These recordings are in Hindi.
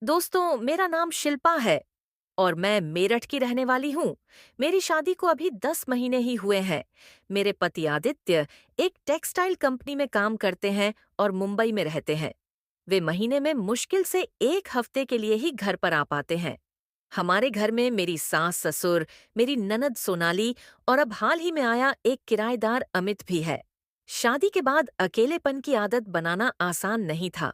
दोस्तों, मेरा नाम शिल्पा है और मैं मेरठ की रहने वाली हूँ। मेरी शादी को अभी 10 महीने ही हुए हैं। मेरे पति आदित्य एक टेक्सटाइल कंपनी में काम करते हैं और मुंबई में रहते हैं। वे महीने में मुश्किल से 1 हफ्ते के लिए ही घर पर आ पाते हैं। हमारे घर में मेरी सास ससुर, मेरी ननद सोनाली और अब हाल ही में आया एक किराएदार अमित भी है। शादी के बाद अकेलेपन की आदत बनाना आसान नहीं था।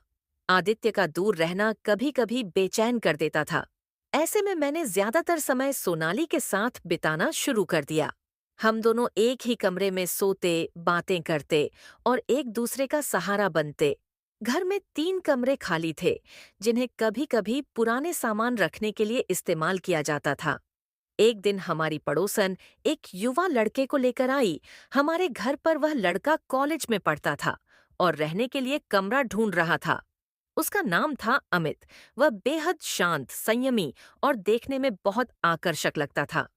आदित्य का दूर रहना कभी कभी बेचैन कर देता था। ऐसे में मैंने ज्यादातर समय सोनाली के साथ बिताना शुरू कर दिया। हम दोनों एक ही कमरे में सोते, बातें करते और एक दूसरे का सहारा बनते। घर में 3 कमरे खाली थे, जिन्हें कभी कभी पुराने सामान रखने के लिए इस्तेमाल किया जाता था। एक दिन हमारी पड़ोसन एक युवा लड़के को लेकर आई। हमारे घर पर वह लड़का कॉलेज में पढ़ता था और रहने के लिए कमरा ढूंढ रहा था। उसका नाम था अमित। वह बेहद शांत, संयमी और देखने में बहुत आकर्षक लगता था।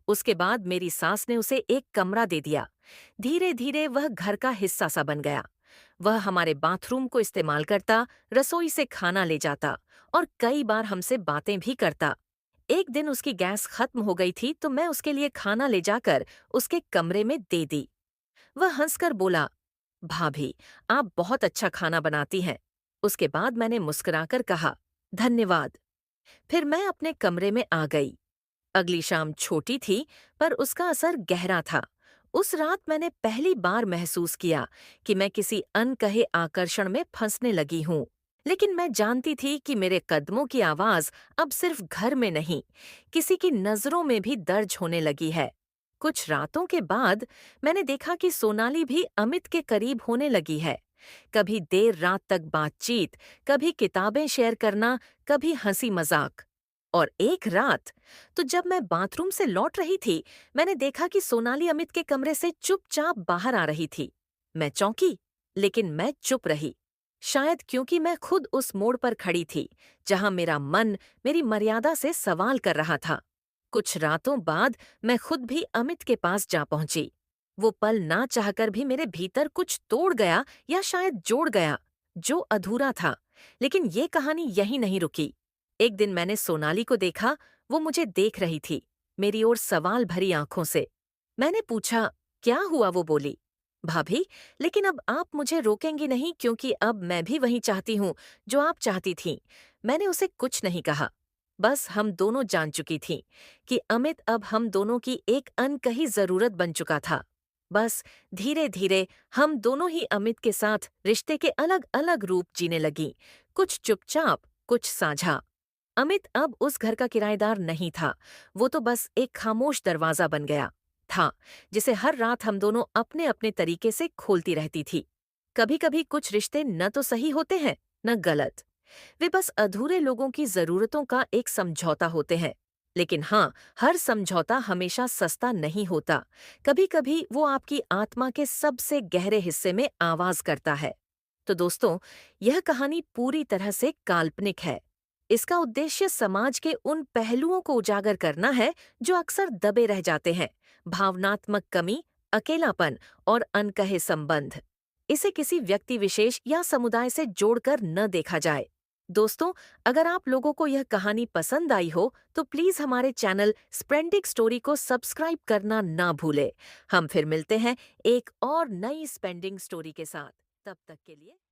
उसके बाद मेरी सास ने उसे एक कमरा दे दिया। धीरे धीरे वह घर का हिस्सा सा बन गया। वह हमारे बाथरूम को इस्तेमाल करता, रसोई से खाना ले जाता और कई बार हमसे बातें भी करता। एक दिन उसकी गैस खत्म हो गई थी तो मैं उसके लिए खाना ले जाकर उसके कमरे में दे दी। वह हंसकर बोला, भाभी, आप बहुत अच्छा खाना बनाती हैं। उसके बाद मैंने मुस्कुराकर कहा, धन्यवाद। फिर मैं अपने कमरे में आ गई। अगली शाम छोटी थी, पर उसका असर गहरा था। उस रात मैंने पहली बार महसूस किया कि मैं किसी अनकहे आकर्षण में फंसने लगी हूँ। लेकिन मैं जानती थी कि मेरे कदमों की आवाज अब सिर्फ घर में नहीं, किसी की नजरों में भी दर्ज होने लगी है। कुछ रातों के बाद मैंने देखा कि सोनाली भी अमित के करीब होने लगी है। कभी देर रात तक बातचीत, कभी किताबें शेयर करना, कभी हंसी मजाक। और एक रात तो जब मैं बाथरूम से लौट रही थी, मैंने देखा कि सोनाली अमित के कमरे से चुपचाप बाहर आ रही थी। मैं चौंकी, लेकिन मैं चुप रही। शायद क्योंकि मैं खुद उस मोड़ पर खड़ी थी जहां मेरा मन मेरी मर्यादा से सवाल कर रहा था। कुछ रातों बाद मैं खुद भी अमित के पास जा पहुंची। वो पल ना चाहकर भी मेरे भीतर कुछ तोड़ गया या शायद जोड़ गया, जो अधूरा था। लेकिन ये कहानी यहीं नहीं रुकी। एक दिन मैंने सोनाली को देखा। वो मुझे देख रही थी, मेरी ओर सवाल भरी आंखों से। मैंने पूछा, क्या हुआ? वो बोली, भाभी, लेकिन अब आप मुझे रोकेंगी नहीं, क्योंकि अब मैं भी वही चाहती हूँ जो आप चाहती थीं। मैंने उसे कुछ नहीं कहा। बस हम दोनों जान चुकी थीं कि अमित अब हम दोनों की एक अनकही जरूरत बन चुका था। बस धीरे धीरे हम दोनों ही अमित के साथ रिश्ते के अलग अलग रूप जीने लगी, कुछ चुपचाप, कुछ साझा। अमित अब उस घर का किराएदार नहीं था। वो तो बस एक खामोश दरवाजा बन गया था, जिसे हर रात हम दोनों अपने अपने तरीके से खोलती रहती थी। कभी कभी कुछ रिश्ते न तो सही होते हैं, न गलत। वे बस अधूरे लोगों की जरूरतों का एक समझौता होते हैं। लेकिन हाँ, हर समझौता हमेशा सस्ता नहीं होता। कभी कभी वो आपकी आत्मा के सबसे गहरे हिस्से में आवाज करता है। तो दोस्तों, यह कहानी पूरी तरह से काल्पनिक है। इसका उद्देश्य समाज के उन पहलुओं को उजागर करना है जो अक्सर दबे रह जाते हैं: भावनात्मक कमी, अकेलापन और अनकहे संबंध। इसे किसी व्यक्ति विशेष या समुदाय से जोड़कर न देखा जाए। दोस्तों, अगर आप लोगों को यह कहानी पसंद आई हो तो प्लीज हमारे चैनल स्प्रेंडिक स्टोरी को सब्सक्राइब करना ना भूले। हम फिर मिलते हैं एक और नई स्पेंडिंग स्टोरी के साथ। तब तक के लिए